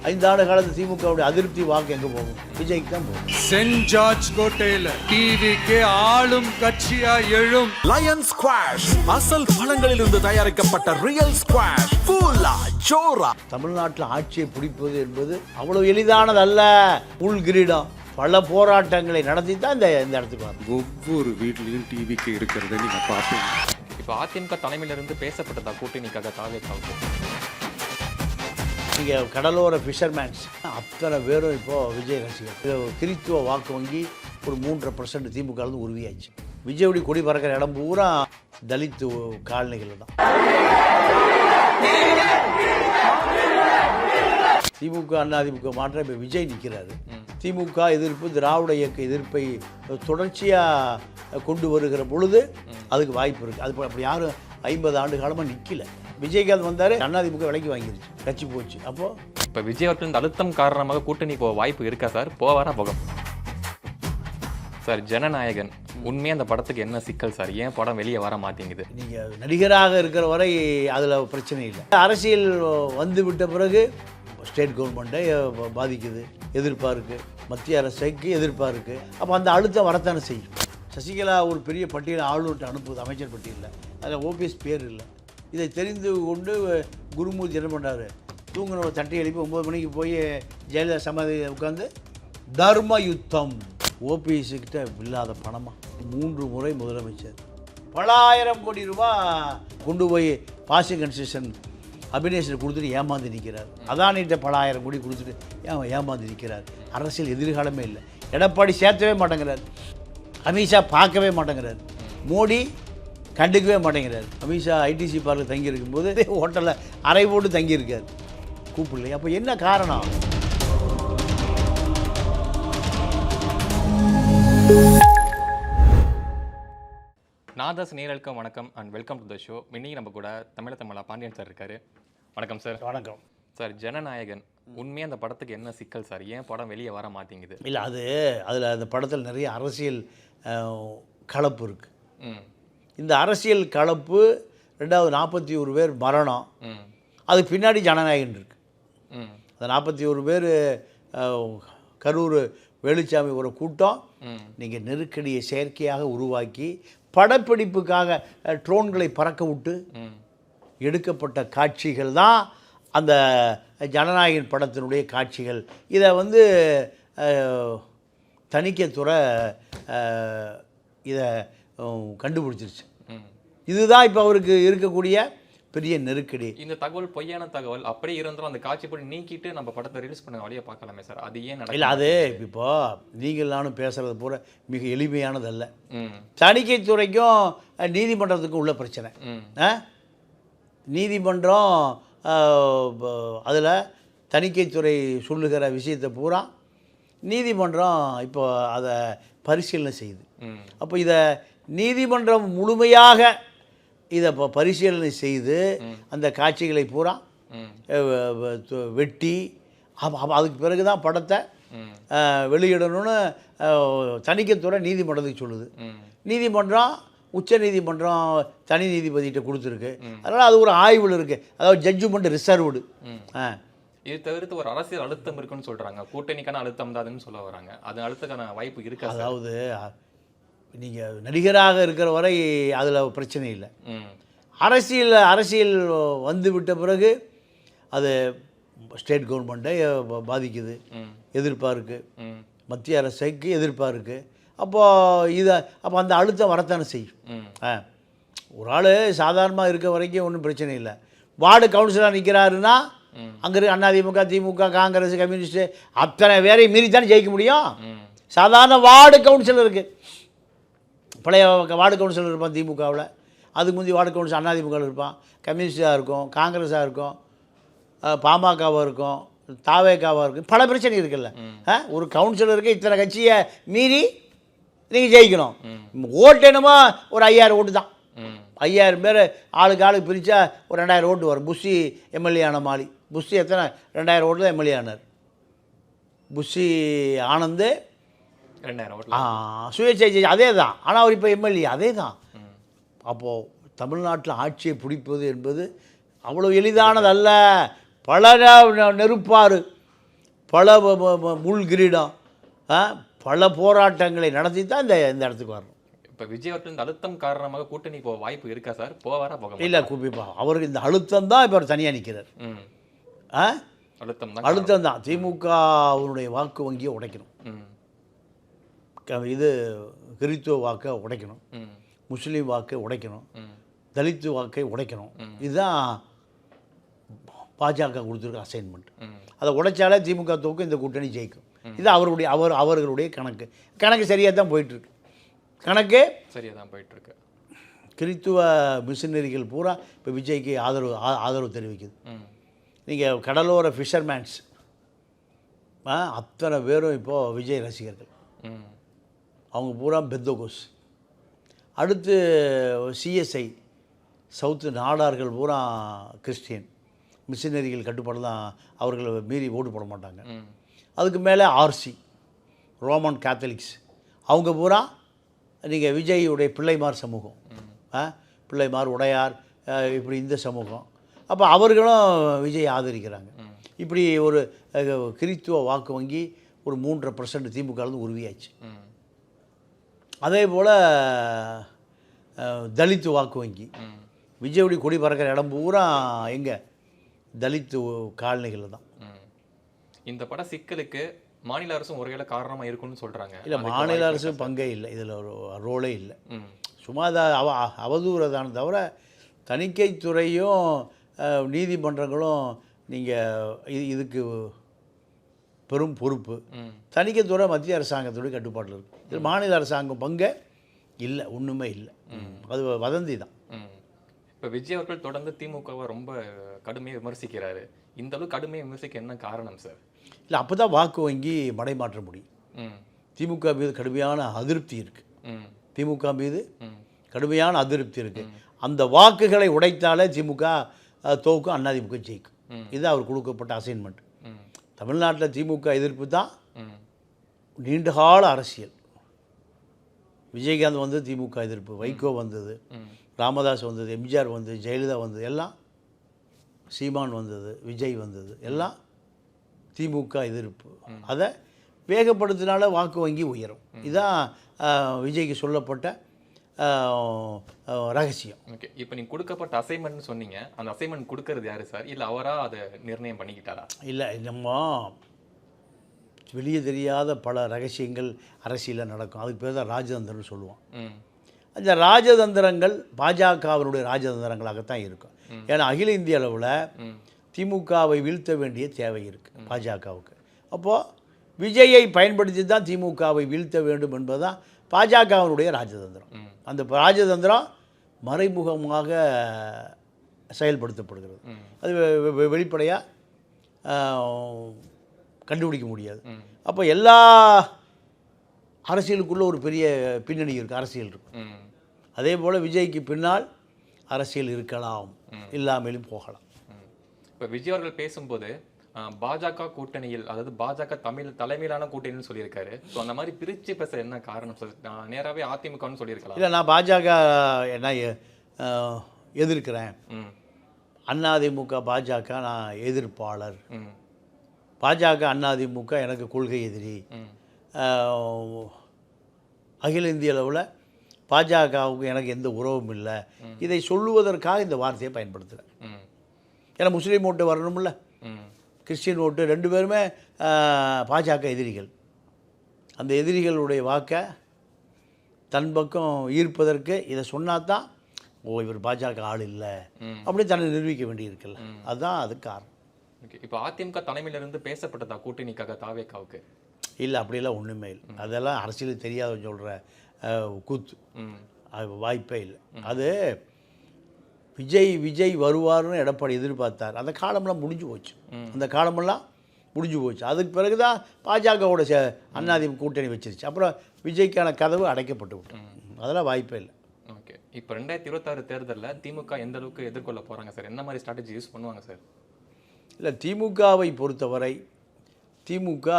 5 ஆண்டு காலத்து திமுகவுடைய அதிருப்தி வாக்கு எங்கே போகும்? விஜய்க்கு தான் போகும். சென்ட் ஜார்ஜ் கோட்டையில் டிவிக்கு ஆளும் கட்சியா எழும். லயன் ஸ்குவாஷ் அசல் பழங்களிலிருந்து தயாரிக்கப்பட்ட ரியல் ஸ்குவாஷ் ஃபுல்லா ஜோரா. தமிழ்நாட்டில் ஆட்சியை பிடிப்பது என்பது அவ்வளவு எளிதானதல்ல. உள் கிரீடம் பல போராட்டங்களை நடத்தி தான் இந்த இடத்துக்கு வரும். ஒவ்வொரு வீட்லையும் டிவிக்கு இருக்கிறத நீங்க பார்ப்பீங்க. இப்போ அதிமுக தலைமையிலிருந்து பேசப்பட்டதா கூட்டணிக்காக தாவேக்காவுக்கு? நீங்கள் கடலோர ஃபிஷர்மேன்ஸ் அத்தனை பேரும் இப்போது விஜய் ரசிகர். கிறித்துவ வாக்கு வங்கி ஒரு 3.5% திமுக உருவியாச்சு. விஜயுடைய கொடி பறக்கிற இடம் பூரா தலித்து காலனிகள் தான். திமுக அதிமுக மாற்றம் இப்போ விஜய் நிற்கிறாரு. திமுக எதிர்ப்பு திராவிட இயக்க எதிர்ப்பை தொடர்ச்சியாக கொண்டு வருகிற பொழுது அதுக்கு வாய்ப்பு இருக்குது. அது அப்படி யாரும் 50 ஆண்டு காலமாக நிற்கல. விஜயகாந்த் வந்தார், அதிமுக விலைக்கு வாங்கிருச்சு, கட்சி போச்சு. அப்போது இப்போ விஜய் அவர்கள் இந்த அழுத்தம் காரணமாக கூட்டணி போக வாய்ப்பு இருக்கா சார்? போவாரா போகும் சார்? ஜனநாயகன் உண்மையாக அந்த படத்துக்கு என்ன சிக்கல் சார்? ஏன் படம் வெளியே வர மாட்டேங்குது? நீங்கள் நடிகராக இருக்கிற வரை அதில் பிரச்சனை இல்லை. அரசியல் வந்து விட்ட பிறகு ஸ்டேட் கவர்மெண்ட்டை பாதிக்குது, எதிர்ப்பாக இருக்குது, மத்திய அரசுக்கு எதிர்ப்பாக இருக்குது. அப்போ அந்த அழுத்தம் வரத்தானே செய்யும். சசிகலா ஒரு பெரிய பட்டியலை ஆளுநர்கிட்ட அனுப்புது, அமைச்சர் பட்டியலில். அதில் ஓபிஎஸ் பேர் இல்லை. இதை தெரிந்து கொண்டு குருமூர்த்தி என்ன பண்ணுறாரு, தூங்கின தட்டை எழுப்பி 9 மணிக்கு போய் ஜெயலலிதா சமாதி உட்காந்து தர்ம யுத்தம். ஓபிஎஸ்கிட்ட இல்லாத பணமாக 3 முறை முதலமைச்சர் பலாயிரம் கோடி ரூபாய் கொண்டு போய் பாசிங் கன்செஷன் அபினேஷன் கொடுத்துட்டு ஏமாந்து நிற்கிறார். அதானிட்ட பலாயிரம் கோடி கொடுத்துட்டு ஏமாந்து நிற்கிறார். அரசியல் எதிர்காலமே இல்லை. எடப்பாடி சேர்த்தவே மாட்டேங்கிறார். அமித்ஷா பார்க்கவே மாட்டேங்கிறார். மோடி கண்டுக்கவே மாட்டேங்கிறார். அமித்ஷா ஐடிசி பார்க்கில் தங்கியிருக்கும் போது ஹோட்டலில் அறை போட்டு தங்கியிருக்கார், கூப்பிடல. அப்போ என்ன காரணம்? நாதாஸ் நேரலுக்கும் வணக்கம் and welcome to the show. இன்னைக்கு நம்ம கூட தமிழா பாண்டியன் சார் இருக்காரு. வணக்கம் சார். வணக்கம் சார். ஜனநாயகன் உண்மையாக அந்த படத்துக்கு என்ன சிக்கல் சார்? ஏன் படம் வெளியே வர மாட்டேங்குது? இல்லை, அதில் அந்த படத்தில் நிறைய அரசியல் கலப்பு இருக்குது. இந்த அரசியல் கலப்பு, 2வது 41 பேர் மரணம், அதுக்கு பின்னாடி ஜனநாயகன் இருக்குது. அந்த 41 பேர் கரூர் வேலுச்சாமி ஒரு கூட்டம் நீங்கள் நெருக்கடியை செயற்கையாக உருவாக்கி படப்பிடிப்புக்காக ட்ரோன்களை பறக்க விட்டு எடுக்கப்பட்ட காட்சிகள் தான் அந்த ஜனநாயகன் படத்தினுடைய காட்சிகள். இதை தணிக்கைத்துறை இதை கண்டுபிடிச்சிருச்சு. இதுதான் இப்போ அவருக்கு இருக்கக்கூடிய பெரிய நெருக்கடி. இந்த தகவல் பொய்யான தகவல் அப்படியே இருந்தாலும் அந்த காட்சிப்படி நீக்கிட்டு நம்ம படத்தை ரிலீஸ் பண்ண வழியை பார்க்கலாமே சார். அது ஏன் இல்லை, அது இப்போ நீங்கள் நானும் பேசுகிறது பூரா மிக எளிமையானதல்ல. தணிக்கைத்துறைக்கும் நீதிமன்றத்துக்கும் உள்ள பிரச்சனை. நீதிமன்றம் அதில் தணிக்கைத்துறை சொல்லுகிற விஷயத்தை பூரா நீதிமன்றம் இப்போ அதை பரிசீலனை செய்யுது. அப்போ இதை நீதிமன்றம் முழுமையாக இதை பரிசீலனை செய்து அந்த காட்சிகளை பூரா வெட்டி அதுக்கு பிறகு தான் படத்தை வெளியிடணும்னு தணிக்கைத்துறை நீதிமன்றத்துக்கு சொல்லுது. நீதிமன்றம் உச்ச நீதிமன்றம் தனி நீதிபதிகிட்ட கொடுத்துருக்கு. அதனால் அது ஒரு ஆய்வில் இருக்குது. அதாவது ஜட்ஜ்மெண்ட் ரிசர்வ்டு. இது தவிர்த்து ஒரு அரசியல் அழுத்தம் இருக்குன்னு சொல்கிறாங்க. கூட்டணிக்கான அழுத்தம் தான் சொல்ல வராங்க. அது அழுத்தக்கான வாய்ப்பு இருக்கு. அதாவது நீங்கள் நடிகராக இருக்கிற வரை அதில் பிரச்சனை இல்லை. அரசியல் வந்து விட்ட பிறகு அது ஸ்டேட் கவர்மெண்ட்டை பாதிக்குது, எதிர்ப்பாக இருக்குது, மத்திய அரசுக்கு எதிர்ப்பாக இருக்குது. அப்போ அந்த அழுத்தம் வரத்தானே செய்யும். ஒரு ஆள் சாதாரணமாக இருக்க வரைக்கும் ஒன்றும் பிரச்சனை இல்லை. வார்டு கவுன்சிலராக நிற்கிறாருன்னா அங்கே இருக்க அதிமுக, திமுக, காங்கிரஸ், கம்யூனிஸ்ட்டு அத்தனை பேரையும் மீறித்தானே ஜெயிக்க முடியும். சாதாரண வார்டு கவுன்சிலர் இருக்குது. பழைய வார்டு கவுன்சிலர் இருப்பான் திமுகவில், அதுக்கு முந்தைய வார்டு கவுன்சிலர் அதிமுகவில் இருப்பான், கம்யூனிஸ்டாக இருக்கும், காங்கிரஸாக இருக்கும், பாமகவாக இருக்கும், தாவேக்காவாக இருக்கும், பல பிரச்சனை இருக்குல்ல. ஒரு கவுன்சிலருக்கு இத்தனை கட்சியை மீறி நீங்கள் ஜெயிக்கணும். ஓட்டு என்னமோ ஒரு 5000 ஓட்டு தான். 5000 பேர் ஆளுக்கு பிரித்தா ஒரு 2000 ஓட்டு வரும். புஷி எம்எல்ஏ ஆன மாதிரி. புஷி எத்தனை 2000 ஓட்டு தான் எம்எல்ஏ ஆனார். புஷி ஆனந்து 2000 ஓட்டு சுயேட்சை அதே தான். ஆனால் அவர் இப்போ எம்எல்ஏ அதே தான். அப்போது தமிழ்நாட்டில் ஆட்சியை பிடிப்பது என்பது அவ்வளோ எளிதானதல்ல. பல நெருப்பார் பல முள்கிரீடம் பல போராட்டங்களை நடத்தி தான் இந்த இடத்துக்கு வரணும். இப்போ விஜய் அவர்கள் இந்த அழுத்தம் காரணமாக கூட்டணி போக வாய்ப்பு இருக்கா சார்? போவாரா போக இல்லை குறிப்பாக அவருக்கு இந்த அழுத்தம் தான் இப்போ அவர் தனியாக நிற்கிறார். அழுத்தம் தான் திமுகவுடைய வாக்கு வங்கியை உடைக்கணும். இது கிறித்துவ வாக்கை உடைக்கணும், முஸ்லீம் வாக்கை உடைக்கணும், தலித்து வாக்கை உடைக்கணும். இதுதான் பாஜக கொடுத்துருக்க அசைன்மெண்ட். அதை உடைச்சாலே திமுக தோக்கும், இந்த கூட்டணி ஜெயிக்கும். இது அவர்களுடைய கணக்கு சரியாக தான் போயிட்டுருக்கு. கணக்கு சரியாக தான் போயிட்டுருக்கு. கிறித்துவ மிஷினரிகள் பூரா இப்போ விஜய்க்கு ஆதரவு தெரிவிக்குது. நீங்கள் கடலோர ஃபிஷர்மேன்ஸ் அத்தனை பேரும் இப்போது விஜய் ரசிகர்கள். அவங்க பூரா பெந்தகோஸ். அடுத்து சிஎஸ்ஐ சவுத்து நாடார்கள் பூரா கிறிஸ்டியன். மிஷினரிகள் கட்டுப்பாடு தான், அவர்களை மீறி ஓட்டு போட மாட்டாங்க. அதுக்கு மேலே ஆர்சி ரோமன் கேத்தலிக்ஸ். அவங்க பூரா நீங்கள் விஜய்யுடைய பிள்ளைமார் சமூகம், பிள்ளைமார் உடையார், இப்படி இந்த சமூகம். அப்போ அவர்களும் விஜய் ஆதரிக்கிறாங்க. இப்படி ஒரு கிறித்துவ வாக்கு வங்கி ஒரு 3.5% திமுகலேருந்து உருவியாச்சு. அதே போல் தலித்து வாக்கு வங்கி விஜயுடைய கொடி பறக்கிற இடம் பூரா எங்கே தலித்து காலனிகளில் தான். இந்த பட சிக்கலுக்கு மாநில அரசும் ஒருவேளை காரணமாக இருக்குன்னு சொல்கிறாங்க. இல்லை, மாநில அரசு பங்கே இல்லை, இதில் ஒரு ரோலே இல்லை. சும்மா அதை அவதூறதான தவிர தணிக்கைத்துறையும் நீதிமன்றங்களும் நீங்கள் இதுக்கு பெரும் பொறுப்பு. தணிக்கைத்துறை மத்திய அரசாங்கத்துடைய கட்டுப்பாட்டில் இருக்குது. இதில் மாநில அரசாங்கம் பங்கே இல்லை, ஒன்றுமே இல்லை. அது வதந்தி தான். இப்போ விஜய் அவர்கள் தொடர்ந்து திமுகவை ரொம்ப கடுமையாக விமர்சிக்கிறாரு. இந்த அளவுக்கு கடுமையாக விமர்சிக்க என்ன காரணம் சார்? இல்லை, அப்போ தான் வாக்கு வங்கி மடைமாற்ற முடியும். திமுக மீது கடுமையான அதிருப்தி இருக்குது. திமுக மீது கடுமையான அதிருப்தி இருக்குது. அந்த வாக்குகளை உடைத்தாலே திமுக தோக்கும், அதிமுக ஜெயிக்கும். இது அவர் கொடுக்கப்பட்ட அசைன்மெண்ட். தமிழ்நாட்டில் திமுக எதிர்ப்பு தான் நீண்டகால அரசியல். விஜயகாந்த் வந்து திமுக எதிர்ப்பு, வைகோ வந்தது, ராமதாஸ் வந்தது, எம்ஜிஆர் வந்தது, ஜெயலலிதா வந்தது, எல்லாம் சீமான் வந்தது, விஜய் வந்தது, எல்லாம் திமுக எதிர்ப்பு. அதை வேகப்படுத்தினால வாக்கு வங்கி உயரும். இதுதான் விஜய்க்கு சொல்லப்பட்ட ரகசியம். ஓகே, இப்போ நீங்கள் கொடுக்கப்பட்ட அசைன்மெண்ட்னு சொன்னீங்க. அந்த அசைன்மெண்ட் கொடுக்கறது யார் சார்? இல்லை அவராக அதை நிர்ணயம் பண்ணிக்கிட்டாரா? இல்லை, நம்ம வெளியே தெரியாத பல ரகசியங்கள் அரசியலில் நடக்கும். அதுக்கு பேர் தான் ராஜதந்திரம்னு சொல்லுவோம். அந்த ராஜதந்திரங்கள் பாஜகவினுடைய ராஜதந்திரங்களாகத்தான் இருக்கும். ஏன்னா அகில இந்திய அளவில் திமுகவை வீழ்த்த வேண்டிய தேவை இருக்குது பாஜகவுக்கு. அப்போது விஜயை பயன்படுத்தி தான் திமுகவை வீழ்த்த வேண்டும் என்பது தான் பாஜகவினுடைய ராஜதந்திரம். அந்த ராஜதந்திரம் மறைமுகமாக செயல்படுத்தப்படுகிறது. அது வெளிப்படையாக கண்டுபிடிக்க முடியாது. அப்போ எல்லா அரசியலுக்குள்ளே ஒரு பெரிய பின்னணி இருக்குது, அரசியல் இருக்கும். அதே போல் விஜய்க்கு பின்னால் அரசியல் இருக்கலாம், இல்லாமலும் போகலாம். இப்போ விஜய் அவர்கள் பேசும்போது பாஜக கூட்டணியில், அதாவது பாஜக தலைமையிலான கூட்டணின்னு சொல்லியிருக்காரு. ஸோ அந்த மாதிரி பிரித்து பேச என்ன காரணம் சார்? நான் நேராகவே அதிமுகன்னு சொல்லியிருக்கலாம். இல்லை, நான் பாஜக என்ன எதிர்க்கிறேன். அதிமுக பாஜக நான் எதிர்ப்பாளர். பாஜக அதிமுக எனக்கு கொள்கை எதிரி. அகில இந்திய அளவில் பாஜகவுக்கு எனக்கு எந்த உறவும் இல்லை. இதை சொல்லுவதற்காக இந்த வார்த்தையை பயன்படுத்துகிறேன். ஏன்னா முஸ்லீம் ஓட்டு வரணும்ல, கிறிஸ்டின் ஓட்டு, 2 பேருமே பாஜக எதிரிகள். அந்த எதிரிகளுடைய வாக்கை தன் பக்கம் ஈர்ப்பதற்கு இதை சொன்னால் தான், ஓ இவர் பாஜக ஆள் இல்லை அப்படி தன்னை நிரூபிக்க வேண்டியிருக்குல்ல, அதுதான் அது காரணம். ஓகே, இப்போ அதிமுக தலைமையிலிருந்து பேசப்பட்டதா கூட்டணிக்காக தாவேக்காவுக்கு? இல்லை, அப்படிலாம் ஒன்றுமே இல்லை. அதெல்லாம் அரசியலுக்கு தெரியாத சொல்கிற கூத்து, அது வாய்ப்பே இல்லை. அது விஜய் வருவார்னு எடப்பாடி எதிர்பார்த்தார். அந்த காலமெல்லாம் முடிஞ்சு போச்சு. அந்த காலமெல்லாம் முடிஞ்சு போச்சு. அதுக்கு பிறகு தான் பாஜகவோட அதிமுக கூட்டணி வச்சிருச்சு. அப்புறம் விஜய்க்கான கதவு அடைக்கப்பட்டு விட்டு. அதெல்லாம் வாய்ப்பே இல்லை. ஓகே, இப்போ 2026 தேர்தலில் திமுக எந்த அளவுக்கு எதிர்கொள்ள போகிறாங்க சார்? என்ன மாதிரி ஸ்ட்ராட்டஜி யூஸ் பண்ணுவாங்க சார்? இல்லை, திமுகவை பொறுத்தவரை திமுக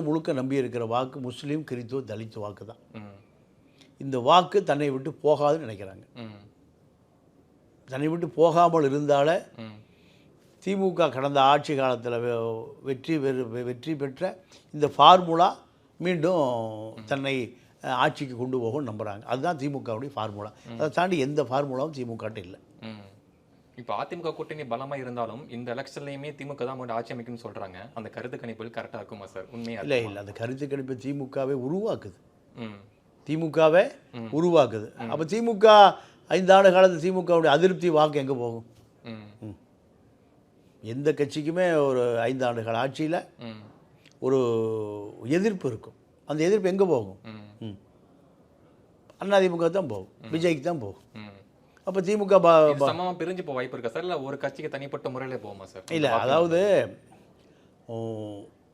முழுக்க நம்பியிருக்கிற வாக்கு முஸ்லீம், கிறித்துவ, தலித்து வாக்கு தான். இந்த வாக்கு தன்னை விட்டு போகாதுன்னு நினைக்கிறாங்க. தன்னை விட்டு போகாமல் இருந்தாலே திமுக கடந்த ஆட்சி காலத்தில் வெற்றி பெற்ற இந்த ஃபார்முலா மீண்டும் தன்னை ஆட்சிக்கு கொண்டு போகும்னு நம்புகிறாங்க. அதுதான் திமுகவுடைய ஃபார்முலா. அதை தாண்டி எந்த ஃபார்முலாவும் திமுகட்ட இல்லை. இப்போ அதிமுக கூட்டணி பலமாக இருந்தாலும் இந்த எலெக்ஷன்லையுமே திமுக தான் மட்டும் ஆட்சி அமைக்குன்னு சொல்கிறாங்க. அந்த கருத்து கணிப்புகள் கரெக்டாக இருக்குமா சார்? உண்மையாக இல்லை இல்லை, அந்த கருத்து கணிப்பு திமுகவே உருவாக்குது. திமுகவே உருவாக்குது. அப்போ திமுக 5 ஆண்டு காலத்தில் திமுகவுடைய அதிருப்தி வாக்கு எங்கே போகும்? எந்த கட்சிக்குமே ஒரு 5 ஆண்டு கால ஆட்சியில் ஒரு எதிர்ப்பு இருக்கும். அந்த எதிர்ப்பு எங்கே போகும்? அதிமுக தான் போகும், விஜய்க்கு தான் போகும். அப்போ திமுக சமமாக பிரிஞ்சு போக வாய்ப்பு இருக்கா சார்? இல்லை ஒரு கட்சிக்கு தனிப்பட்ட முறையில் போகுமா சார்? இல்லை, அதாவது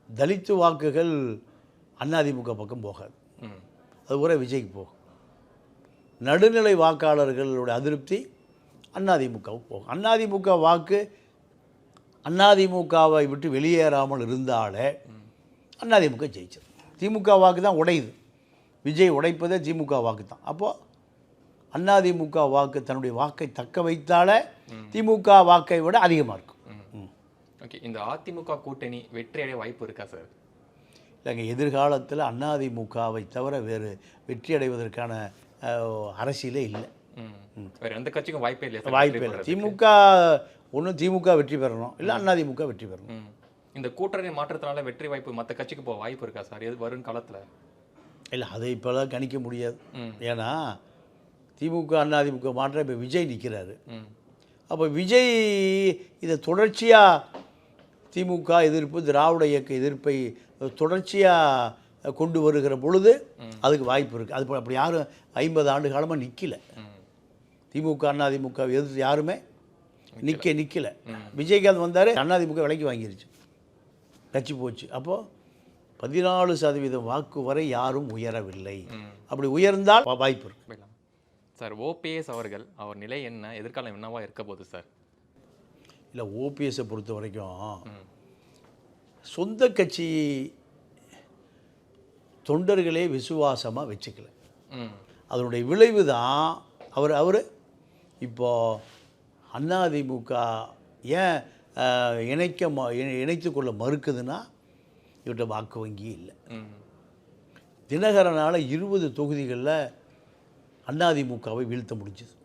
தலித்து வாக்குகள் அதிமுக பக்கம் போகாது, அது பூரா விஜய்க்கு போகும். நடுநிலை வாக்காளர்களுடைய அதிருப்தி அதிமுகவுக்கு போகும். அதிமுக வாக்கு அதிமுகவை விட்டு வெளியேறாமல் இருந்தாலே அதிமுக ஜெயிச்சது. திமுக வாக்கு தான் உடையுது. விஜய் உடைப்பதே திமுக வாக்கு தான். அப்போது அதிமுக வாக்கு தன்னுடைய வாக்கை தக்க வைத்தாலே திமுக வாக்கை விட அதிகமாக இருக்கும். ஓகே, இந்த அதிமுக கூட்டணி வெற்றி அடைய வாய்ப்பு இருக்கா சார்? இல்லைங்க, எதிர்காலத்தில் அதிமுகவை தவிர வேறு வெற்றி அடைவதற்கான அரசியலே இல்லை. வேறு எந்த கட்சிக்கும் வாய்ப்பே இல்லை. வாய்ப்பே இல்லை. திமுக ஒன்றும் திமுக வெற்றி பெறணும், இல்லை அதிமுக வெற்றி பெறணும். இந்த கூட்டணி மாற்றத்தினால வெற்றி வாய்ப்பு மற்ற கட்சிக்கு போக வாய்ப்பு இருக்கா சார் எது வரும் காலத்தில்? இல்லை, அதை இப்போலாம் கணிக்க முடியாது. ஏன்னா திமுக அதிமுக மாற்றம் இப்போ விஜய் நிற்கிறாரு. அப்போ விஜய் இதை தொடர்ச்சியாக திமுக எதிர்ப்பு, திராவிட இயக்க எதிர்ப்பை தொடர்ச்சியாக கொண்டு வருகிற பொழுது அதுக்கு வாய்ப்பு இருக்குது. அது அப்படி யாரும் 50 ஆண்டு காலமாக நிற்கல. திமுக அதிமுக எதிர்த்து யாருமே நிற்கலை. விஜயகாந்த் வந்தார், அதிமுக விலைக்கு வாங்கிருச்சு, கட்சி போச்சு. அப்போது 14% வாக்கு வரை யாரும் உயரவில்லை. அப்படி உயர்ந்தால் வாய்ப்பு இருக்கு சார். ஓபிஎஸ் அவர்கள் அவர் நிலை என்ன, எதிர்காலம் என்னவா இருக்க போகுது சார்? இல்லை, ஓபிஎஸை பொறுத்த வரைக்கும் சொந்த கட்சி தொண்டர்களே விசுவாசமாக வச்சுக்கல. அதனுடைய விளைவு தான் அவர் இப்போது அதிமுக ஏன் இணைத்து கொள்ள மறுக்குதுன்னா இவர்கிட்ட வாக்கு வங்கி இல்லை. தினகரனால் 20 தொகுதிகளில் அதிமுகவை வீழ்த்த முடிஞ்சது.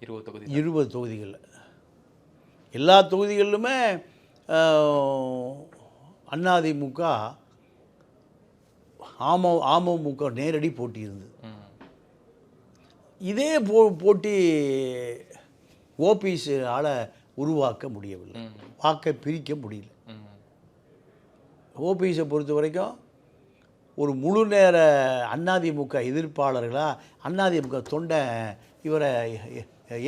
20 தொகுதிகளில் எல்லா தொகுதிகளிலுமே அதிமுக அமமுக நேரடி போட்டி இருந்தது. இதே போட்டி ஓபிஎஸ்ஸால் உருவாக்க முடியவில்லை, வாக்கை பிரிக்க முடியல. ஓபிஎஸ்ஸை பொறுத்த வரைக்கும் ஒரு முழு நேர அதிமுக எதிர்ப்பாளர்களாக அதிமுக தொண்டை இவரை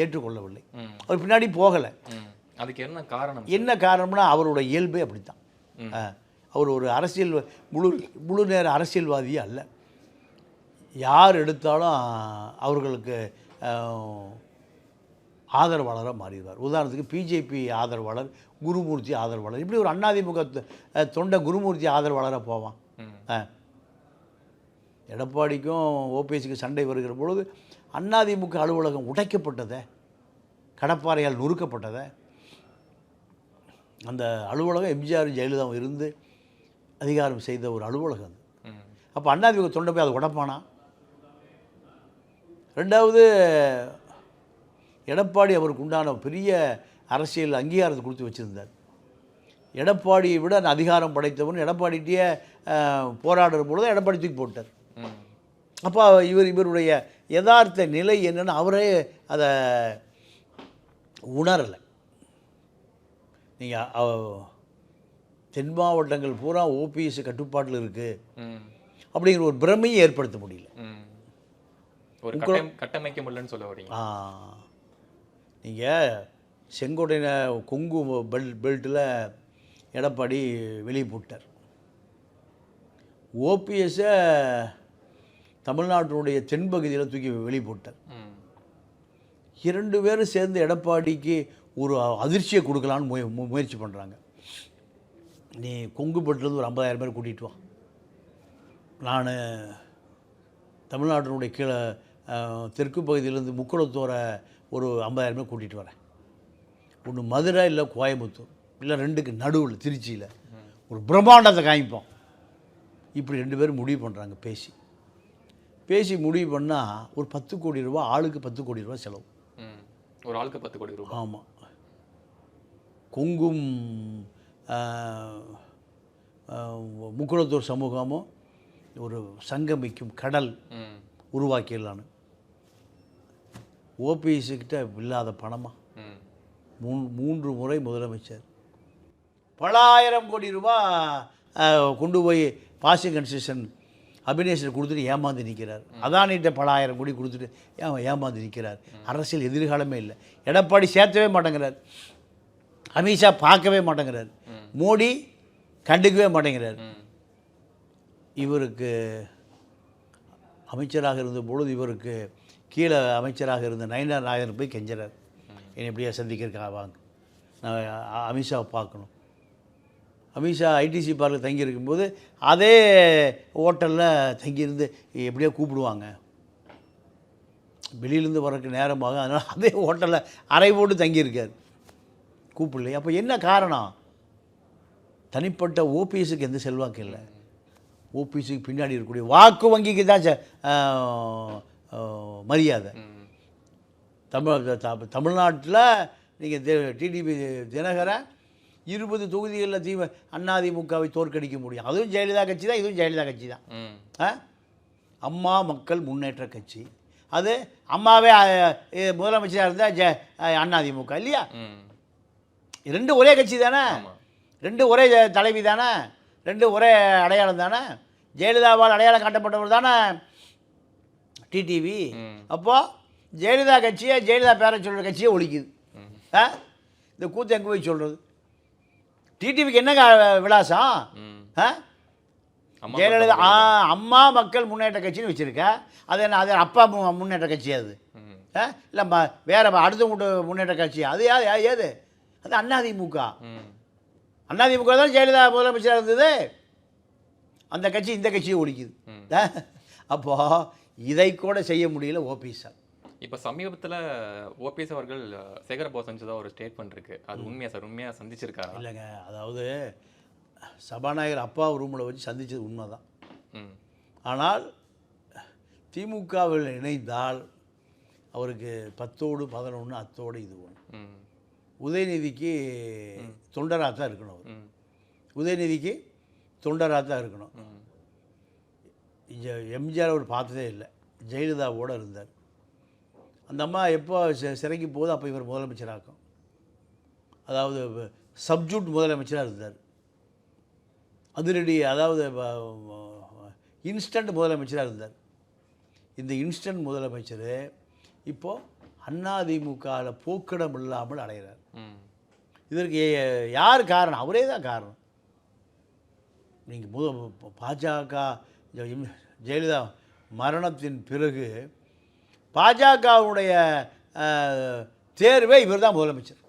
ஏற்றுக்கொள்ளவில்லை. அவர் பின்னாடி போகலை. அதுக்கு என்ன காரணம்? என்ன காரணம்னா அவரோட இயல்பே அப்படித்தான். அவர் ஒரு முழு நேர அரசியல்வாதியே அல்ல. யார் எடுத்தாலும் அவர்களுக்கு ஆதரவாளராக மாறிடுவார். உதாரணத்துக்கு பிஜேபி ஆதரவாளர், குருமூர்த்தி ஆதரவாளர், இப்படி ஒரு அதிமுக தொண்டை குருமூர்த்தி ஆதரவாளராக போவான். எடப்பாடிக்கும் ஓபிஎஸ்க்கு சண்டை வருகிற பொழுது அதிமுக அலுவலகம் உடைக்கப்பட்டதை, கடப்பாறையால் நொறுக்கப்பட்டதை, அந்த அலுவலகம் எம்ஜிஆர் ஜெயலலிதாவும் இருந்து அதிகாரம் செய்த ஒரு அலுவலகம் அது. அப்போ அதிமுக தொண்டை போய் அதை உடைப்பானா? ரெண்டாவது, எடப்பாடி அவருக்கு உண்டான பெரிய அரசியல் அங்கீகாரத்தை கொடுத்து வச்சுருந்தார். எடப்பாடியை விட அந்த அதிகாரம் படைத்தவன் எடப்பாடிகிட்டே போராடுற பொழுது எடப்பாடி தூக்கி போட்டார். அப்போ இவருடைய யதார்த்த நிலை என்னென்னு அவரே அதை உணரலை. நீங்கள் தென் மாவட்டங்கள் பூரா ஓபிஎஸ் கட்டுப்பாட்டில் இருக்குது அப்படிங்கிற ஒரு பிரமையை ஏற்படுத்த முடியல. ஒரு கட்டமைக்க முடியலன்னு சொல்ல வரீங்க. நீங்கள் செங்கோட்டையின கொங்கு பெல்ட்டில் எடப்பாடி வெளியே போட்டார். ஓபிஎஸ்ஸை தமிழ்நாட்டினுடைய தென்பகுதியில் தூக்கி வெளியே போட்டார். 2 பேரும் சேர்ந்து எடப்பாடிக்கு ஒரு அதிர்ச்சியை கொடுக்கலான்னு முயற்சி பண்ணுறாங்க. நீ கொங்கு பெல்ட்லேருந்து ஒரு 50,000 பேர் கூட்டிகிட்டு வா, நான் தமிழ்நாட்டினுடைய கீழே தெற்கு பகுதியிலேருந்து முக்குளத்தோரை ஒரு 50,000 பேர் கூட்டிகிட்டு வரேன். ஒன்று மதுரை இல்லை கோயம்புத்தூர் இல்லை ரெண்டுக்கு நடுவில் திருச்சியில் ஒரு பிரம்மாண்டத்தை காமிப்போம். இப்படி 2 பேரும் முடிவு பண்ணுறாங்க. பேசி முடிவு பண்ணால் ஒரு 10 கோடி ரூபா, ஆளுக்கு 10 கோடி ரூபா செலவு. ஒரு ஆளுக்கு 10 கோடி ரூபாய். ஆமாம். கொங்கும் முக்குளத்தூர் சமூகமும் ஒரு சங்கமிக்கும் கடல் உருவாக்கிடலான்னு. ஓபிஎஸ்கிட்ட இல்லாத பணமா? 3 முறை முதலமைச்சர் பல ஆயிரம் கோடி ரூபா கொண்டு போய் பாசிங் கன்ஸ்ட்ரக்ஷன் அபினேஷன் கொடுத்துட்டு ஏமாந்து நிற்கிறார். அதானிட்ட பல ஆயிரம் கோடி கொடுத்துட்டு ஏமாந்து நிற்கிறார். அரசியல் எதிர்காலமே இல்லை. எடப்பாடி சேர்த்தவே மாட்டேங்கிறார். அமித்ஷா பார்க்கவே மாட்டேங்கிறார். மோடி கண்டுக்கவே மாட்டேங்கிறார். இவருக்கு அமைச்சராக இருந்த பொழுது இவருக்கு கீழே அமைச்சராக இருந்த நயினார் நாயகர் போய் கெஞ்சுறார், என்னை எப்படியா சந்திக்கிறதுக்காக வாங்க, நான் அமித்ஷாவை பார்க்கணும். அமித்ஷா ஐடிசி பார்க்கில் தங்கியிருக்கும்போது அதே ஹோட்டலில் தங்கியிருந்து எப்படியோ கூப்பிடுவாங்க, வெளியிலேருந்து வரக்கு நேரமாக, அதனால் அதே ஹோட்டலில் அறை போட்டு தங்கியிருக்கார், கூப்பிடல. அப்போ என்ன காரணம்? தனிப்பட்ட ஓபிஎஸ்க்கு எந்த செல்வாக்கு இல்லை. ஓபிஎஸ்க்கு பின்னாடி இருக்கக்கூடிய வாக்கு வங்கிக்கு தான் மரியாதை. தமிழ்நாட்டில் நீங்கள் டிடிவி தினகரன் 20 தொகுதிகளில் அதிமுகவை தோற்கடிக்க முடியும். அதுவும் ஜெயலலிதா கட்சி தான், இதுவும் ஜெயலலிதா கட்சி தான். அம்மா மக்கள் முன்னேற்ற கட்சி, அது அம்மாவே முதலமைச்சராக இருந்தால் அதிமுக இல்லையா? 2 ஒரே கட்சி தானே, 2 ஒரே தலைவி தானே, 2 ஒரே அடையாளம் தானே. ஜெயலலிதாவால் அடையாளம் காட்டப்பட்டவர் தானே டிடிவி. அப்போது ஜெயலலிதா கட்சியை, ஜெயலலிதா பேரை சொல்கிற கட்சியை ஒழிக்குது. இந்த கூத்து எங்கே போய் சொல்கிறது? டிடிவிக்கு என்ன விலாசம்? ஜெயலலிதா அம்மா மக்கள் முன்னேற்ற கட்சின்னு வச்சுருக்க, அது என்ன, அது அப்பா முன்னேற்ற கட்சி, அது இல்லை வேறு அடுத்த முன்னேற்ற கட்சி, அது ஏது? அது அதிமுக. அதிமுக தான் ஜெயலலிதா முதலமைச்சராக இருந்தது. அந்த கட்சி இந்த கட்சியை ஒழிக்குது. அப்போது இதை கூட செய்ய முடியல ஓபிஎஸ். இப்போ சமீபத்தில் ஓபிஎஸ் அவர்கள் சேகரபாபு செஞ்சதாக ஒரு ஸ்டேட்மெண்ட் இருக்குது, அது உண்மையா சார்? உண்மையாக சந்திச்சிருக்காரு? இல்லைங்க, அதாவது சபாநாயகர் அப்பா ரூமில் வச்சு சந்தித்தது உண்மை தான். ஆனால் திமுகவில் இணைந்தால் அவருக்கு 10ஓடு 11 அத்தோடு இது ஒன்று. உதயநிதிக்கு தொண்டராக தான் இருக்கணும். அவர் உதயநிதிக்கு தொண்டராக தான் இருக்கணும். எம்ஜிஆர் அவர் பார்த்ததே இல்லை, ஜெயலலிதாவோடு இருந்தார். அந்த அம்மா எப்போ சிறைக்கு போகுது அப்போ இவர் முதலமைச்சராகும். அதாவது சப்ஜூட் முதலமைச்சராக இருந்தார். அதிரடி, அதாவது இன்ஸ்டன்ட் முதலமைச்சராக இருந்தார். இந்த இன்ஸ்டன்ட் முதலமைச்சர் இப்போது அதிமுகவில் போக்கிடம் இல்லாமல் அடைகிறார். இதற்கு யார் காரணம்? அவரே தான் காரணம். நீங்கள் பாஜக ஜெயலலிதா மரணத்தின் பிறகு பாஜகவுடைய தேர்வே இவர் தான் முதலமைச்சர்.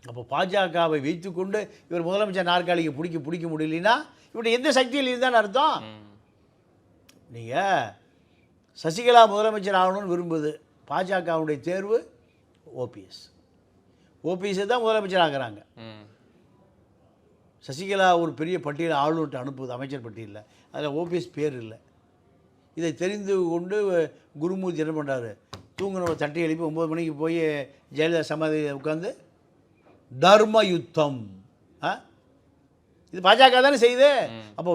அப்போ பாஜகவை வைத்துக்கொண்டு இவர் முதலமைச்சர் நாற்காலிக்கு பிடிக்க முடியலன்னா இவருடைய எந்த சக்தியில் இருந்தான்னு அர்த்தம். நீங்கள் சசிகலா முதலமைச்சர் ஆகணும்னு விரும்புது, பாஜகவுடைய தேர்வு ஓபிஎஸ் தான் முதலமைச்சர் ஆகிறாங்க. சசிகலா ஒரு பெரிய பட்டியலை ஆளுநர்கிட்ட அனுப்புது, அமைச்சர் பட்டியலில், அதில் ஓபிஎஸ் பேர் இல்லை. இதை தெரிந்து கொண்டு குருமூர்த்தி என்ன பண்ணுறாரு, தூங்கின தட்டி எழுப்பி 9 மணிக்கு போய் ஜெயலலிதா சமாதி உட்காந்து தர்ம யுத்தம். இது பாஜக தானே செய்யுது. அப்போ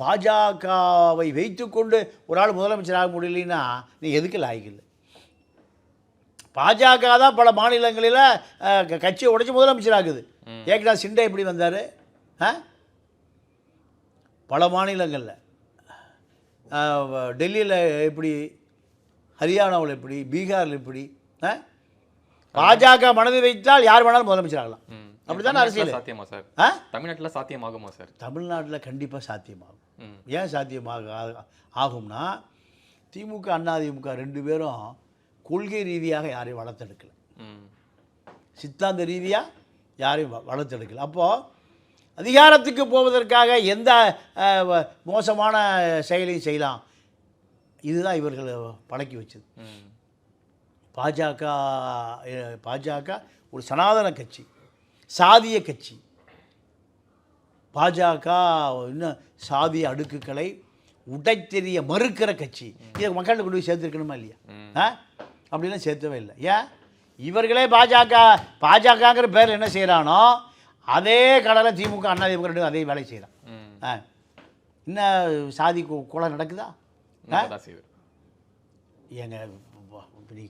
பாஜகவை வைத்துக்கொண்டு ஒரு ஆள் முதலமைச்சர் ஆக முடியலன்னா நீ எதுக்கு லாய்க்கில்லை? பாஜக தான் பல மாநிலங்களில் கட்சியை உடைச்சி முதலமைச்சர் ஆகுது. ஏக்நாத் சிண்டே எப்படி வந்தார்? பல மாநிலங்களில், டெல்லியில் எப்படி, ஹரியானாவில் எப்படி, பீகாரில் எப்படி, பாஜக மனதை வைத்தால் யார் வேணாலும் முதலமைச்சர் ஆகலாம். அப்படிதான் அரசியல். சாத்தியமா சார்? தமிழ்நாட்டில் சாத்தியமாகுமா சார்? தமிழ்நாட்டில் கண்டிப்பாக சாத்தியமாகும். ஏன் ஆகும்னா திமுக அதிமுக 2 பேரும் கொள்கை ரீதியாக யாரையும் வளர்த்தெடுக்கலை, சித்தாந்த ரீதியாக யாரையும் வளர்த்தெடுக்கலை. அப்போது அதிகாரத்துக்கு போவதற்காக எந்த மோசமான செயலையும் செய்யலாம். இதுதான் இவர்கள் பழக்கி வச்சது. பாஜக ஒரு சனாதன கட்சி, சாதிய கட்சி. பாஜக இன்னும் சாதிய அடுக்குகளை உடைத்தெறிய மறுக்கிற கட்சி. இதை மக்கள்கிட்ட கொண்டு போய் சேர்த்துருக்கணுமா இல்லையா? அப்படிலாம் சேர்த்தவே இல்லை. ஏன் இவர்களே பாஜகங்கிற பேர் என்ன செய்கிறானோ அதே கடலை திமுக அண்ணா திமுக ரெண்டு அதே வேலை செய்கிறான். இன்னும் சாதி கொலை நடக்குதா? எங்க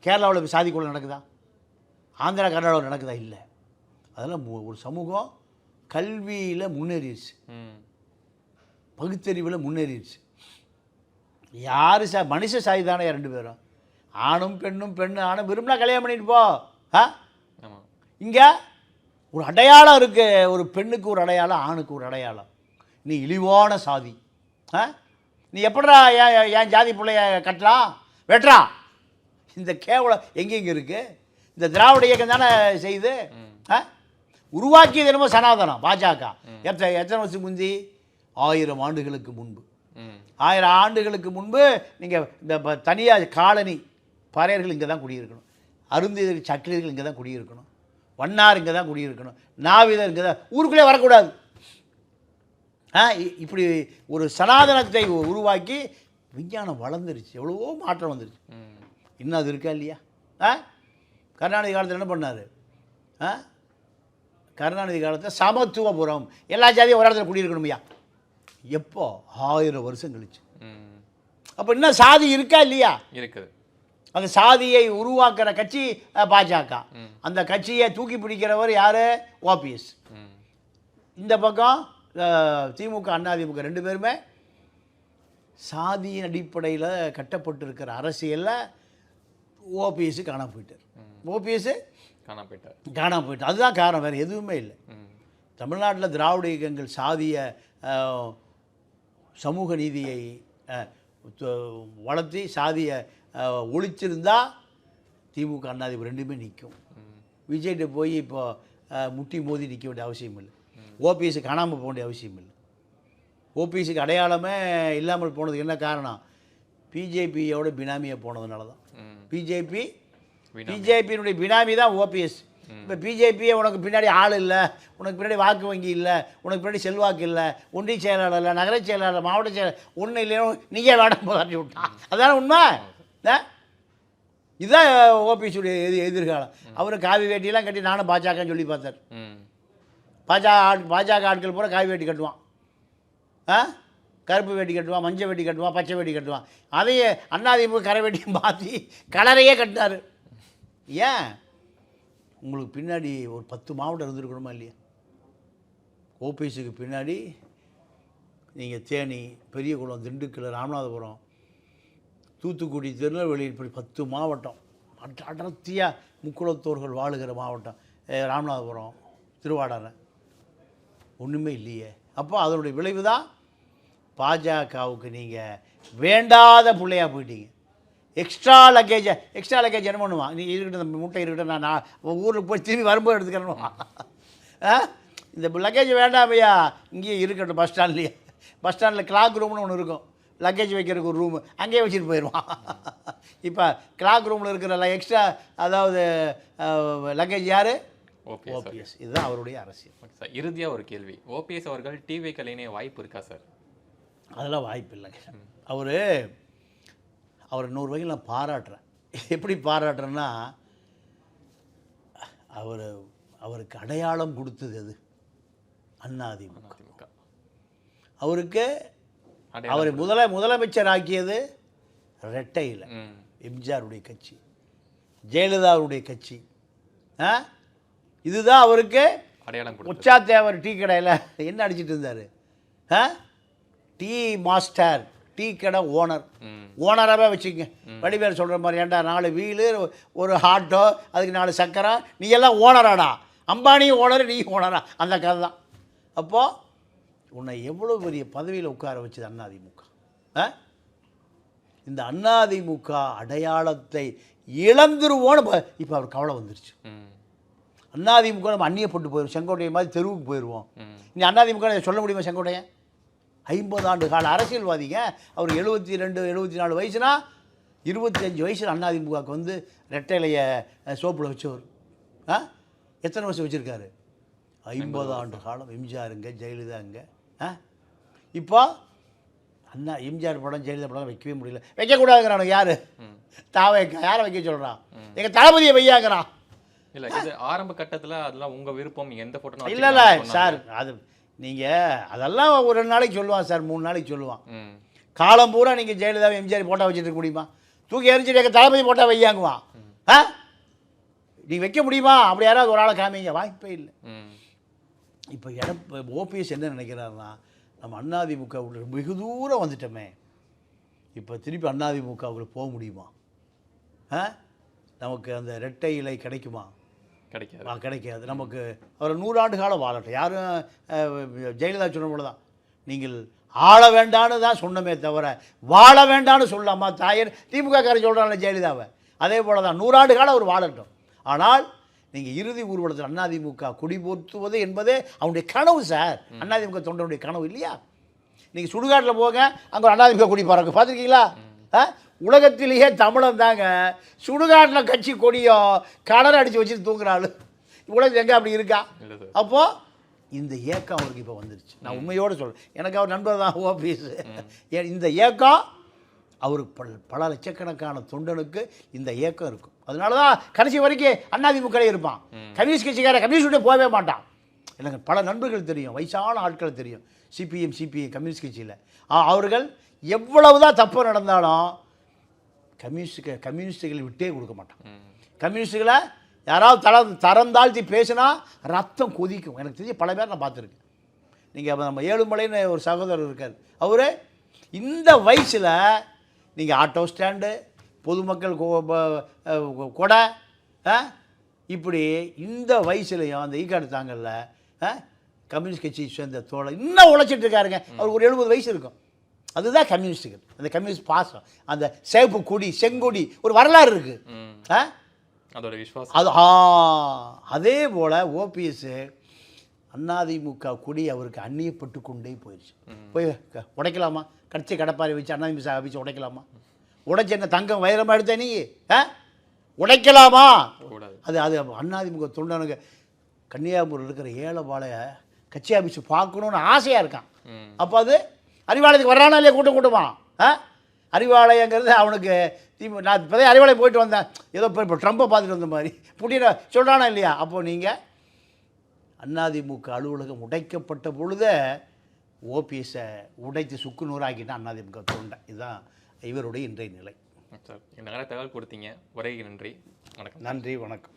கேரளாவில் சாதி கொலை நடக்குதா? ஆந்திரா கர்நாடகாவில் நடக்குதா? இல்லை. அதெல்லாம் ஒரு சமூகம் கல்வியில் முன்னேறிடுச்சு, பகுத்தறிவில் முன்னேறிடுச்சு. யார் மனுஷ சாதி தானே ரெண்டு பேரும், ஆணும் பெண்ணும், பெண்ணு ஆணும் விரும்பினா கல்யாணம் பண்ணிட்டு போ. இங்கே ஒரு அடையாளம் இருக்குது, ஒரு பெண்ணுக்கு ஒரு அடையாளம், ஆணுக்கு ஒரு அடையாளம். நீ இழிவான சாதி, நீ எப்படா என் ஜாதி பிள்ளைய கட்டலாம், வெட்டுறான். இந்த கேவலம் எங்கெங்கே இருக்குது? இந்த திராவிட இயக்கம் தானே செய்து உருவாக்கியது என்னமோ சனாதனம். பாஜக எத்தனை வருஷத்துக்கு முந்தி? 1000 ஆண்டுகளுக்கு முன்பு. 1000 ஆண்டுகளுக்கு முன்பு நீங்கள் இந்த தனியார் காலனி பறையர்கள் இங்கே தான் குடியிருக்கணும், அருந்ததி சக்கிலியர்கள் இங்கே தான் குடியிருக்கணும், வண்ணார் இங்கே தான் குடியிருக்கணும், நாவிதர் இங்கே தான், ஊருக்குள்ளே வரக்கூடாது. இப்படி ஒரு சனாதனத்தை உருவாக்கி விஞ்ஞானம் வளர்ந்துருச்சு, எவ்வளவோ மாற்றம் வந்துருச்சு. இன்னும் அது இருக்கா இல்லையா? கருணாநிதி காலத்தில் என்ன பண்ணார்? கருணாநிதி காலத்தில் சமத்துவபுரம், எல்லா ஜாதியும் ஒரு இடத்துல குடியிருக்கணுமையா. எப்போ? 1000 வருஷம் கழிச்சு. அப்போ இன்னும் சாதி இருக்கா இல்லையா? இருக்குது. அந்த சாதியை உருவாக்குற கட்சி பாஜக. அந்த கட்சியை தூக்கி பிடிக்கிறவர் யார்? ஓபிஎஸ். இந்த பக்கம் திமுக அதிமுக ரெண்டு பேருமே சாதியின் அடிப்படையில் கட்டப்பட்டிருக்கிற அரசியலில் ஓபிஎஸ் காணாம போயிட்டார். ஓபிஎஸ் காணாம போயிட்டார். அதுதான் காரணம், வேறு எதுவுமே இல்லை. தமிழ்நாட்டில் திராவிட இயக்கங்கள் சாதிய சமூக நீதியை வளர்த்தி சாதிய ஒழிச்சிருந்தா திமுக அதிமுக ரெண்டுமே நிற்கும். விஜய்கிட்ட போய் இப்போ முட்டி மோதி நிற்க வேண்டிய அவசியம் இல்லை. ஓபிஎஸ் காணாமல் போக வேண்டிய அவசியம் இல்லை. ஓபிஎஸ்க்கு அடையாளமே இல்லாமல் போனதுக்கு என்ன காரணம்? பிஜேபியோட பினாமியை போனதுனால தான். பிஜேபியினுடைய பினாமி தான் ஓபிஎஸ். இப்போ பிஜேபியே உனக்கு பின்னாடி ஆள் இல்லை, உனக்கு பின்னாடி வாக்கு வங்கி இல்லை, உனக்கு பின்னாடி செல்வாக்கு இல்லை, ஒன்றிய செயலாளர் இல்லை, நகர செயலாளர், மாவட்ட செயலாளர் ஒன்றும் இல்லைன்னு நீயே வேடம் போதாட்டி விட்டான். அதுதானே உண்மை. இதுதான் ஓபிஎஸ்ஸுடைய எதிர்காலம். அவர் காவி வேட்டியெல்லாம் கட்டி நானும் பாஜகன்னு சொல்லி பார்த்தார். பாஜக ஆட்கள் பூரா காவி வேட்டி கட்டுவான், கருப்பு வேட்டி கட்டுவான், மஞ்சள் வேட்டி கட்டுவான், பச்சை வேட்டி கட்டுவான். அதையே அதிமுக கரை வேட்டியை மாற்றி கலரையே கட்டினார். ஏன்? உங்களுக்கு பின்னாடி ஒரு 10 மாவட்டம் இருந்துருக்கணுமா இல்லையா? ஓபிஎஸ்க்கு பின்னாடி நீங்கள் தேனி, பெரியகுளம், திண்டுக்கல், ராமநாதபுரம், தூத்துக்குடி, திருநெல்வேலி, இப்படி 10 மாவட்டம் அடர்த்தியாக முக்குளத்தோர்கள் வாழுகிற மாவட்டம். ராமநாதபுரம், திருவாடானை ஒன்றுமே இல்லையே. அப்போ அதனுடைய விளைவு தான் பாஜகவுக்கு நீங்கள் வேண்டாத பிள்ளையாக போயிட்டீங்க. எக்ஸ்ட்ரா லக்கேஜ் என்ன பண்ணுவான்? நீ இருக்கட்டும், இந்த முட்டை இருக்கட்டும், நான் ஊருக்கு போய் திரும்பி வரும்போது எடுத்துக்கிறேன். இந்த லக்கேஜ் வேண்டாம் ஐயா, இங்கேயே இருக்கட்டும். பஸ் ஸ்டாண்டில் கிளாக் ரூம்னு ஒன்று இருக்கும், லக்கேஜ் வைக்கிறதுக்கு ஒரு ரூமு, அங்கேயே வச்சுட்டு போயிடுவான். இப்போ கிளாக் ரூமில் இருக்கிற எக்ஸ்ட்ரா, அதாவது லக்கேஜ் யார்? ஓபிஎஸ். இதுதான் அவருடைய அரசியல். சார், இறுதியாக ஒரு கேள்வி. ஓபிஎஸ் அவர்கள் டிவி கலைஞர் வாய்ப்பு இருக்கா சார்? அதெல்லாம் வாய்ப்பு இல்லைங்க. அவர் 100 வகையில் நான் பாராட்டுறேன். எப்படி பாராட்டுறேன்னா, அவருக்கு அடையாளம் கொடுத்தது அது அதிமுக. அவருக்கு அவர் முதலமைச்சர் ஆக்கியது ரெட்டையில் எம்ஜிஆருடைய கட்சி, ஜெயலலிதாவுடைய கட்சி. இதுதான் அவருக்கு அடையாளம். உச்சாத்தேவர் டீ கடையில் என்ன அடிச்சிட்டு இருந்தார்? டீ மாஸ்டர், டீ கடை ஓனராகவே வச்சுக்கங்க. வடிவேல் சொல்கிற மாதிரி, ஏன்டா 4 வீலு, ஒரு ஆட்டோ, அதுக்கு 4 சக்கரை, நீ எல்லாம் ஓனராடா, அம்பானியும் ஓனர், நீ ஓனரா, அந்த கதை தான். அப்போது உன்னை எவ்வளோ பெரிய பதவியில் உட்கார வச்சது அதிமுக. இந்த அதிமுக அடையாளத்தை இழந்துருவோன்னு இப்போ அவர் கவலை வந்துருச்சு. அதிமுக நம்ம அந்நியப்பட்டு போயிடும், செங்கோட்டையை மாதிரி தெருவுக்கு போயிடுவோம். நீ அதிமுக சொல்ல முடியுமா? செங்கோட்டையன் 50 ஆண்டு கால அரசியல்வாதிங்க. அவர் 72 74 வயசுனா 25 வயசில் அதிமுகவுக்கு வந்து ரெட்டையிலைய சோப்பில் வச்சவர். எத்தனை வருஷம் வச்சுருக்காரு? 50 ஆண்டு காலம். எம்ஜிஆருங்க, ஜெயலலிதாங்க. இப்போ அண்ணா எம்ஜிஆர் படம், ஜெயலலிதா படம் வைக்கவே முடியல. வைக்கக்கூடாதுங்கிறானுங்க. யார்? தாவேக்கா. யாரை வைக்க சொல்கிறான்? எங்கள் தளபதியை வையாங்கிறான். இல்லை, இது ஆரம்ப கட்டத்தில் அதெல்லாம் உங்கள் விருப்பம், எந்த ஃபோட்டோ இல்லை சார், அது நீங்கள் அதெல்லாம் ஒரு 2 நாளைக்கு சொல்லுவான் சார், 3 நாளைக்கு சொல்லுவான். காலம் பூரா நீங்கள் ஜெயலலிதா எம்ஜிஆர் போட்டோ வச்சுட்டு இருக்க முடியுமா? தூக்கி எரிஞ்சிட்டு எங்கள் தளபதி போட்டோ வையாங்குவான். நீங்கள் வைக்க முடியுமா? அப்படி யாராவது ஒரு ஆளை காமிங்க. வாய்ப்பே இல்லை. இப்போ ஓபிஎஸ் என்ன நினைக்கிறாருன்னா, நம்ம அதிமுக வெகு தூரம் வந்துட்டோமே, இப்போ திருப்பி அதிமுகவுக்குள்ள போக முடியுமா? நமக்கு அந்த ரெட்டை இலை கிடைக்குமா? கிடைக்காது. நமக்கு அவர் 100 ஆண்டு காலம் வாழட்டும். யாரும் ஜெயலலிதா சொன்ன போல தான், நீங்கள் ஆள வேண்டான்னு தான் சொன்னமே தவிர வாழ வேண்டான்னு சொல்லலாமா தாயர்? திமுக காரன் சொல்கிறாங்க ஜெயலலிதாவை. அதே போல தான் 100 ஆண்டு காலம் அவர் வாழட்டும். ஆனால் நீங்கள் இறுதி ஊர்வலத்தில் அதிமுக கொடி போற்றுவது என்பதே அவனுடைய கனவு சார். அதிமுக தொண்டனுடைய கனவு இல்லையா? நீங்கள் சுடுகாட்டில் போங்க, அங்கே அதிமுக கொடி பாருங்க, பார்த்துருக்கீங்களா? உலகத்திலேயே தமிழன் தாங்க சுடுகாட்டில் கட்சி கொடியோ கடலை அடித்து வச்சுட்டு தூங்குறாள். உலகத்தில் எங்கே அப்படி இருக்கா? அப்போது இந்த ஏக்கம் அவருக்கு இப்போ வந்துருச்சு. நான் உண்மையோடு சொல்கிறேன். எனக்கு அவர் நண்பர் தான் ஓபிஎஸ். இந்த ஏக்கம் அவருக்கு பல லட்சக்கணக்கான தொண்டனுக்கு இந்த ஏக்கம் இருக்கும். அதனால தான் கடைசி வரைக்கும் அதிமுக இருப்பான். கம்யூனிஸ்ட் கட்சிக்கார கம்யூனிஸ்ட் போகவே மாட்டான். எனக்கு பல நண்பர்கள் தெரியும், வயசான ஆட்கள் தெரியும், சிபிஎம் கம்யூனிஸ்ட் கட்சியில். அவர்கள் எவ்வளவு தான் தப்பு நடந்தாலும் கம்யூனிஸ்டுகளை விட்டே கொடுக்க மாட்டான். கம்யூனிஸ்டுகளை யாராவது தரம் தாழ்த்தி பேசினா ரத்தம் கொதிக்கும். எனக்கு தெரிஞ்ச பல பேர் நான் பார்த்துருக்கேன். நீங்கள் நம்ம ஏழுமலைன்னு ஒரு சகோதரர் இருக்கார். அவர் இந்த வயசில் நீங்கள் ஆட்டோ ஸ்டாண்டு, பொதுமக்கள் கொடை, இப்படி இந்த வயசுலையும் அந்த ஈக்காடு தாங்கல்ல கம்யூனிஸ்ட் கட்சியை சேர்ந்த தோழை இன்னும் உழைச்சிட்டு இருக்காருங்க. அவருக்கு ஒரு 70 வயசு இருக்கும். அதுதான் கம்யூனிஸ்டுகள், அந்த கம்யூனிஸ்ட் பாசம், அந்த சேப்பு கொடி, செங்கொடி, ஒரு வரலாறு இருக்குது. அதோட விசுவாசம் அது அதே போல் ஓபிஎஸ் அதிமுக கொடி அவருக்கு அந்நியப்பட்டு கொண்டே போயிடுச்சு. போய் உடைக்கலாமா? கட்சி கடப்பாரை வச்சு அதிமுக ஆஃபீஸை உடைக்கலாமா? உடைச்சி என்ன தங்கம் வைரமாக எடுத்த நீ உடைக்கலாமா? அது அதிமுக தொண்டனுங்க கன்னியாகுமரியில் இருக்கிற ஏழைபாளைய கட்சி ஆஃபீஸ் பார்க்கணுன்னு ஆசையாக இருக்கான். அப்போ அது அறிவாலயத்துக்கு வர்றானா இல்லையா? கூட்டமா? அறிவாலயங்கிறது அவனுக்கு நான் இப்போதே அறிவாலயம் போயிட்டு வந்தேன். ஏதோ இப்போ ட்ரம்பை பார்த்துட்டு வந்த மாதிரி புட்டின சொல்கிறானா இல்லையா? அப்போது நீங்கள் அதிமுக அலுவலகம் உடைக்கப்பட்ட பொழுதே ஓபிஎஸை உடைத்து சுக்கு நூறாக்கிட்டான் அதிமுக தொண்டை. இதுதான் இவருடைய இன்றைய நிலை. சார், நிறைய தகவல் கொடுத்தீங்க. உரைக்கு நன்றி. வணக்கம். நன்றி, வணக்கம்.